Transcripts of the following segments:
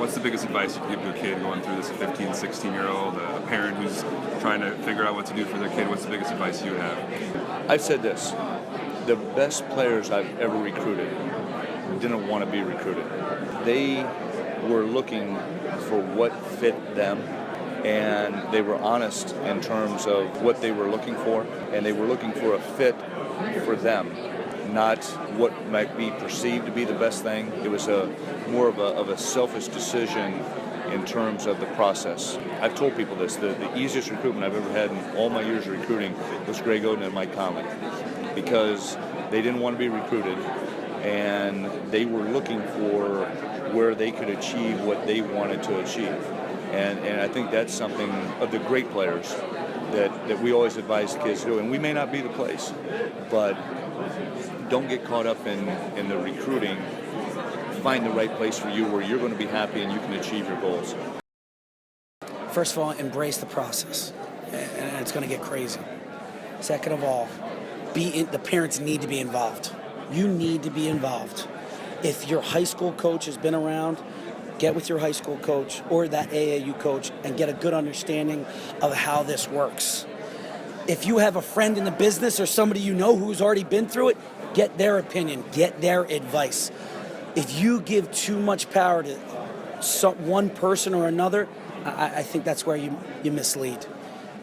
What's the biggest advice you can give to a kid going through this, a 15, 16-year-old, a parent who's trying to figure out what to do for their kid? What's the biggest advice you would have? I've said this. The best players I've ever recruited didn't want to be recruited. They were looking for what fit them, and they were honest in terms of what they were looking for, and they were looking for a fit for them, not what might be perceived to be the best thing. It was more of a selfish decision in terms of the process. I've told people this, the easiest recruitment I've ever had in all my years of recruiting was Greg Oden and Mike Conley, because they didn't want to be recruited, and they were looking for where they could achieve what they wanted to achieve. And I think that's something of the great players that we always advise kids to do. And we may not be the place, but don't get caught up in the recruiting. Find the right place for you where you're going to be happy and you can achieve your goals. First of all, embrace the process, and it's going to get crazy. Second of all, the parents need to be involved. You need to be involved. If your high school coach has been around, get with your high school coach or that AAU coach and get a good understanding of how this works. If you have a friend in the business or somebody you know who's already been through it, get their opinion, get their advice. If you give too much power to one person or another, I think that's where you mislead.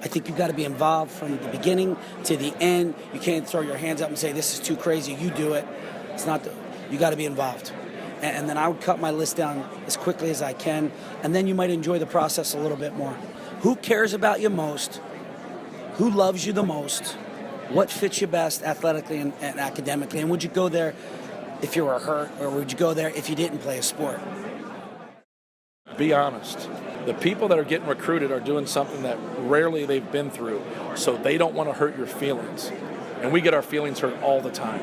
I think you've got to be involved from the beginning to the end. You can't throw your hands up and say, this is too crazy, you do it. It's not, you got to be involved. And then I would cut my list down as quickly as I can, and then you might enjoy the process a little bit more. Who cares about you most? Who loves you the most? What fits you best athletically and academically? And would you go there if you were hurt, or would you go there if you didn't play a sport? Be honest. The people that are getting recruited are doing something that rarely they've been through, so they don't want to hurt your feelings. And we get our feelings hurt all the time.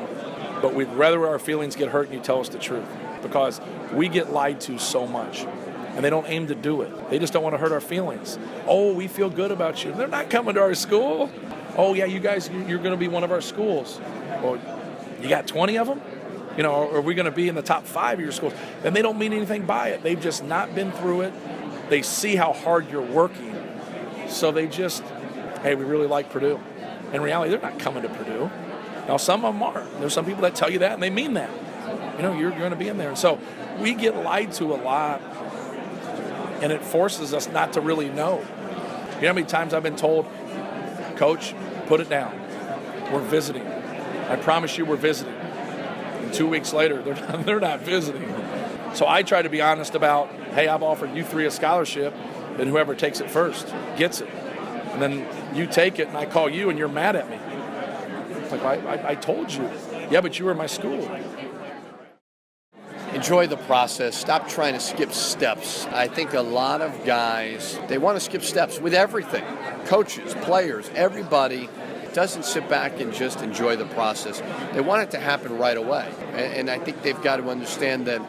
But we'd rather our feelings get hurt and you tell us the truth, because we get lied to so much. And they don't aim to do it. They just don't want to hurt our feelings. Oh, we feel good about you. They're not coming to our school. Oh, yeah, you guys, you're going to be one of our schools. Well, you got 20 of them? You know, or are we going to be in the top 5 of your schools? Then they don't mean anything by it. They've just not been through it. They see how hard you're working. So they just, hey, we really like Purdue. In reality, they're not coming to Purdue. Now, some of them are. There's some people that tell you that, and they mean that. You know, you're going to be in there. And so we get lied to a lot, and it forces us not to really know. You know how many times I've been told, Coach, put it down. We're visiting. I promise you we're visiting. And 2 weeks later, they're not visiting. So I try to be honest about, hey, I've offered you 3 a scholarship, and whoever takes it first gets it. And then you take it, and I call you, and you're mad at me. Like, I told you. Yeah, but you were in my school. Enjoy the process. Stop trying to skip steps. I think a lot of guys, they want to skip steps with everything. Coaches, players, everybody doesn't sit back and just enjoy the process. They want it to happen right away. And I think they've got to understand that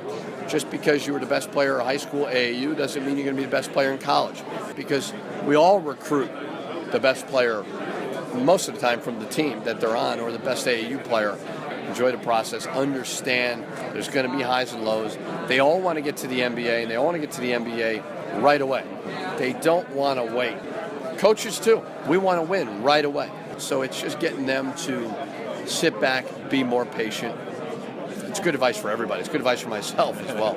just because you were the best player at high school, AAU, doesn't mean you're going to be the best player in college. Because we all recruit the best player most of the time from the team that they're on, or the best AAU player. Enjoy the process. Understand there's going to be highs and lows. They all want to get to the NBA, and they all want to get to the NBA right away. They don't want to wait. Coaches, too. We want to win right away. So it's just getting them to sit back, be more patient. It's good advice for everybody. It's good advice for myself as well.